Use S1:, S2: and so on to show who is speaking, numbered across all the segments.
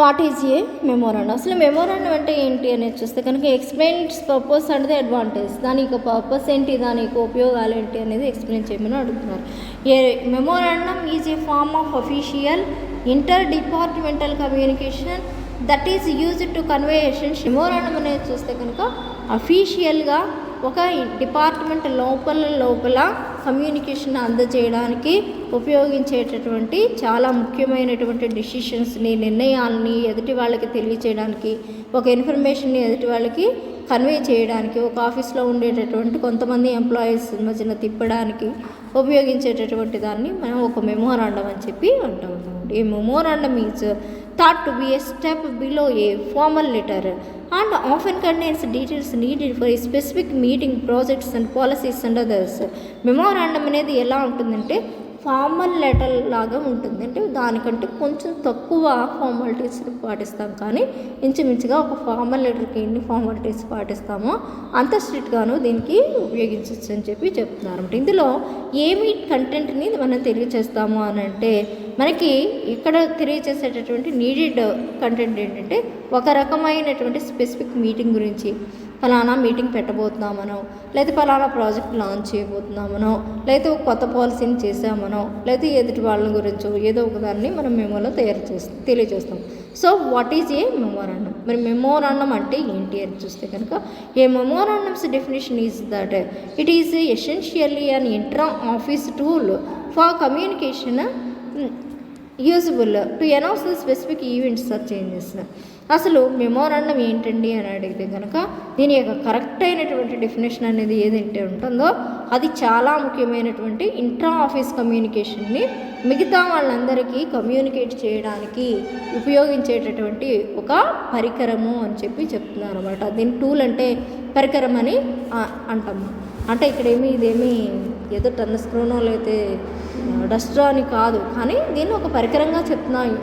S1: What is a memorandum? అసలు memorandum అంటే ఏంటి అనేది చూస్తే కనుక explains purpose and the advantage. దాని యొక్క పర్పస్ ఏంటి, దాని యొక్క ఉపయోగాలు ఏంటి అనేది ఎక్స్ప్లెయిన్ చేయమని అడుగుతున్నారు. A memorandum is a form of official inter departmental communication that is used to convey essential. Memorandum అనేది చూస్తే కనుక అఫీషియల్గా ఒక డిపార్ట్మెంట్ లోపల కమ్యూనికేషన్ అందజేయడానికి ఉపయోగించేటటువంటి చాలా ముఖ్యమైనటువంటి డిసిషన్స్ని, నిర్ణయాలని ఎదుటి వాళ్ళకి తెలియచేయడానికి, ఒక ఇన్ఫర్మేషన్ని ఎదుటి వాళ్ళకి కన్వే చేయడానికి, ఒక ఆఫీస్లో ఉండేటటువంటి కొంతమంది ఎంప్లాయీస్ మధ్యన తిప్పడానికి ఉపయోగించేటటువంటి దాన్ని మనం ఒక మెమోరాండం అని చెప్పి అంటాం. A memorandum is thought to be a step below a formal letter and often contains details needed for a specific meeting, projects and policies and others. Memorandum అనేది ఎలా ఉంటుందంటే ఫార్మల్ లెటర్ లాగా ఉంటుంది. అంటే దానికంటే కొంచెం తక్కువ ఫార్మాలిటీస్ పాటిస్తాం, కానీ ఇంచుమించుగా ఒక ఫార్మల్ లెటర్కి ఎన్ని ఫార్మాలిటీస్ పాటిస్తామో అంత స్ట్రిక్ట్గాను దీనికి ఉపయోగించవచ్చు అని చెప్పి చెప్తున్నారు. అంటే ఇందులో ఏమి కంటెంట్ని మనం తెలియచేస్తాము అని అంటే మనకి ఇక్కడ తెలియచేసేటటువంటి నీడెడ్ కంటెంట్ ఏంటంటే ఒక రకమైనటువంటి స్పెసిఫిక్ మీటింగ్ గురించి, ఫలానా మీటింగ్ పెట్టబోతున్నామనో, లేదా ఫలానా ప్రాజెక్ట్ లాంచ్ చేయబోతున్నామనో, లేదా ఒక కొత్త పాలసీని చేసామనో, లేదా ఎదుటి వాళ్ళ గురించో ఏదో ఒక దాన్ని మనం మెమోలో తెలియజేస్తాం. So what is a memorandum? మరి మెమోరాండం అంటే ఏంటి అని చూస్తే కనుక a memorandum's definition is that it is essentially an intra office tool for communication usable to announce the specific events or changes. అసలు మెమోరాండం ఏంటండి అని అడిగితే కనుక దీని యొక్క కరెక్ట్ అయినటువంటి డెఫినేషన్ అనేది ఏదైతే ఉంటుందో అది చాలా ముఖ్యమైనటువంటి ఇంట్రా ఆఫీస్ కమ్యూనికేషన్ని మిగతా వాళ్ళందరికీ కమ్యూనికేట్ చేయడానికి ఉపయోగించేటటువంటి ఒక పరికరము అని చెప్పి చెప్తున్నారు అనమాట. దీని టూల్ అంటే పరికరం అని అంటాము. అంటే ఇక్కడేమి ఇదేమి ఏదో టన్ స్క్రూనో లేకపోతే డస్ట్రో అని కాదు, కానీ దీన్ని ఒక పరికరంగా చెప్తున్నాను.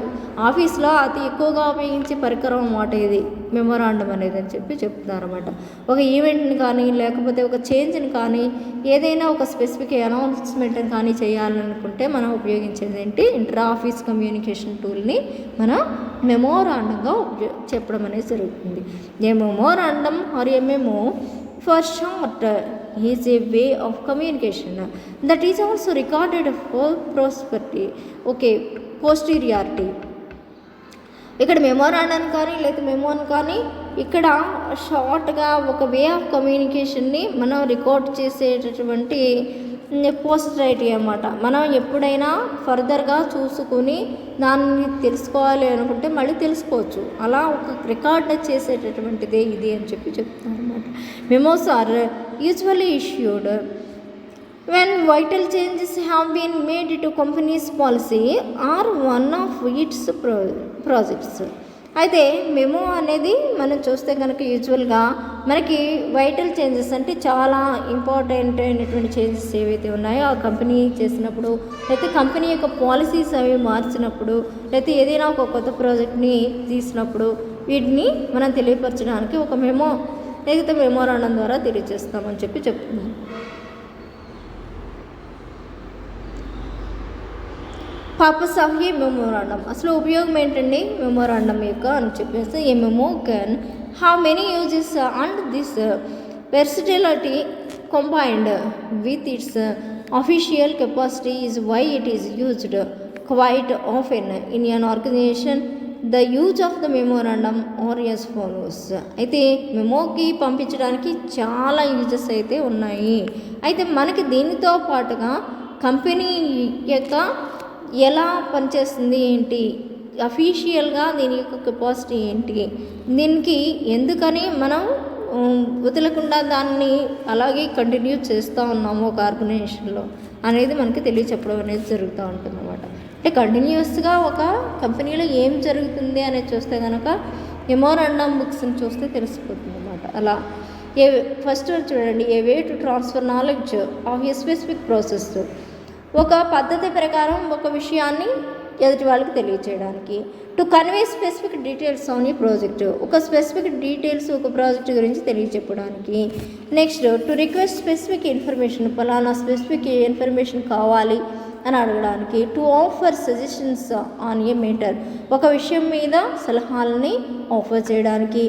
S1: ఆఫీస్లో అతి ఎక్కువగా ఉపయోగించే పరికరం అన్నమాట ఇది మెమోరాండం అనేది అని చెప్పి చెప్తున్నారు అనమాట. ఒక ఈవెంట్ని కానీ లేకపోతే ఒక చేంజ్ని కానీ ఏదైనా ఒక స్పెసిఫిక్ అనౌన్స్మెంట్ని కానీ చేయాలనుకుంటే మనం ఉపయోగించేది ఏంటి, ఇంట్రా ఆఫీస్ కమ్యూనికేషన్ టూల్ని మనం మెమోరాండంగా చెప్పడం అనేది జరుగుతుంది. A memorandum or a memo for short is a way of communication that is also recorded for posteriority. ఇక్కడ మెమోరాండం కానీ లేదా మెమోని కానీ ఇక్కడ షార్ట్గా ఒక వే ఆఫ్ కమ్యూనికేషన్ని మనం రికార్డ్ చేసేటటువంటి పోస్టరైటీ అన్నమాట. మనం ఎప్పుడైనా ఫర్దర్గా చూసుకుని దాన్ని తెలుసుకోవాలి అనుకుంటే మళ్ళీ తెలుసుకోవచ్చు. అలా ఒక రికార్డ్ చేసేటటువంటిదే ఇది అని చెప్పి చెప్తున్నారు అనమాట. Memos are usually issued when vital changes have been made to company's policy or one of its projects. అయితే మెమో అనేది మనం చూస్తే కనుక యూజువల్గా మనకి వైటల్ చేంజెస్ అంటే చాలా ఇంపార్టెంట్ అయినటువంటి చేంజెస్ ఏవైతే ఉన్నాయో ఆ కంపెనీ చేసినప్పుడు, లేకపోతే కంపెనీ యొక్క పాలసీస్ అవి మార్చినప్పుడు, లేకపోతే ఏదైనా ఒక కొత్త ప్రాజెక్ట్ని తీసినప్పుడు వీటిని మనం తెలియపరచడానికి ఒక మెమో లేకపోతే మెమోరాండం ద్వారా తెలియజేస్తామని చెప్పి చెప్తున్నాం. పర్పస్ ఆఫ్ ఏ మెమోరాండం, అసలు ఉపయోగం ఏంటండి మెమోరాండం యొక్క అని చెప్పేసి a memo can have many uses and this versatility combined with its official capacity is why it is used quite often in an organization. The use of the memorandum are as follows. అయితే మెమోకి పంపించడానికి చాలా uses అయితే ఉన్నాయి. అయితే మనకి దీనితో పాటుగా కంపెనీ యొక్క ఎలా పనిచేస్తుంది ఏంటి, అఫీషియల్గా దీని యొక్క కెపాసిటీ ఏంటి, దీనికి ఎందుకని మనం వదలకుండా దాన్ని అలాగే కంటిన్యూ చేస్తూ ఉన్నాము ఒక ఆర్గనైజేషన్లో అనేది మనకి తెలియచెప్పడం అనేది జరుగుతూ ఉంటుంది అన్నమాట. అంటే కంటిన్యూస్గా ఒక కంపెనీలో ఏం జరుగుతుంది అనేది చూస్తే కనుక మెమోరాండం బుక్స్ని చూస్తే తెలిసిపోతుంది అన్నమాట. అలా ఫస్ట్ చూడండి, a way to transfer knowledge of a specific process. ఒక పద్ధతి ప్రకారం ఒక విషయాన్ని ఎదుటి వాళ్ళకి తెలియచేయడానికి. To convey specific details on ఈ ప్రాజెక్టు, ఒక స్పెసిఫిక్ డీటెయిల్స్ ఒక ప్రాజెక్ట్ గురించి తెలియచెప్పడానికి. Next to request specific information, ఫలానా స్పెసిఫిక్ ఇన్ఫర్మేషన్ కావాలి అని అడగడానికి, to offer suggestions on a matter, ఒక విషయం మీద సలహాలని ఆఫర్ చేయడానికి,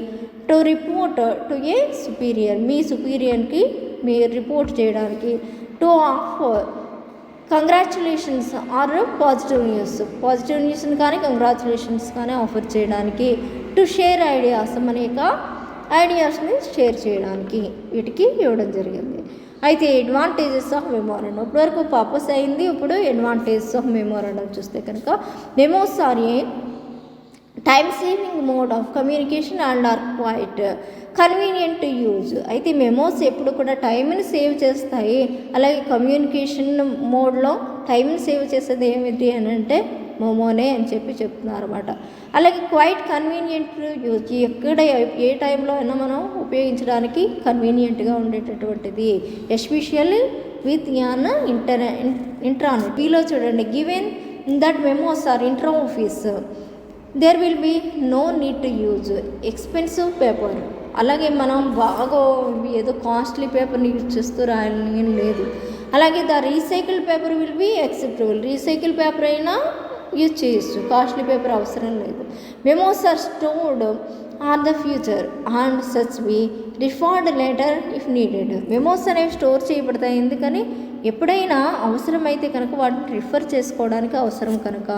S1: to report to a superior, మీ సుపీరియర్కి మీరు రిపోర్ట్ చేయడానికి, to offer congratulations are positive న్యూస్ని కానీ కంగ్రాచులేషన్స్ కానీ ఆఫర్ చేయడానికి, టు షేర్ ఐడియాస్, మన యొక్క ఐడియాస్ని షేర్ చేయడానికి వీటికి ఇవ్వడం జరిగింది. అయితే అడ్వాంటేజెస్ ఆఫ్ మెమోరాండం, ఇప్పటివరకు పర్పస్ అయింది. ఇప్పుడు అడ్వాంటేజెస్ ఆఫ్ మెమోరాండం చూస్తే కనుక, memos are a time saving mode of communication and are quite convenient to use. అయితే మెమోస్ ఎప్పుడు కూడా టైంని సేవ్ చేస్తాయి. అలాగే కమ్యూనికేషన్ మోడ్లో టైంని సేవ్ చేసేది ఏమిటి అని అంటే మెమోనే అని చెప్తున్నారు అనమాట. అలాగే క్వైట్ కన్వీనియంట్ యూజ్, ఎక్కడ ఏ టైంలో అయినా మనం ఉపయోగించడానికి కన్వీనియంట్గా ఉండేటటువంటిది. Especially with an intranet. వీలో చూడండి, given that memos are intra office there will be no need to use expensive paper. అలాగే మనం బాగా ఏదో కాస్ట్లీ పేపర్ని యూజ్ చేస్తూ రాయాలని లేదు. అలాగే the recycle paper will be acceptable, recycle paper అయినా యూజ్ చేయొచ్చు, కాస్ట్లీ పేపర్ అవసరం లేదు. Memos are stored are the future and such be referred later if needed. Memos అనేవి స్టోర్ చేయబడతాయి, ఎందుకని ఎప్పుడైనా అవసరమైతే కనుక వాటిని రిఫర్ చేసుకోవడానికి అవసరం కనుక.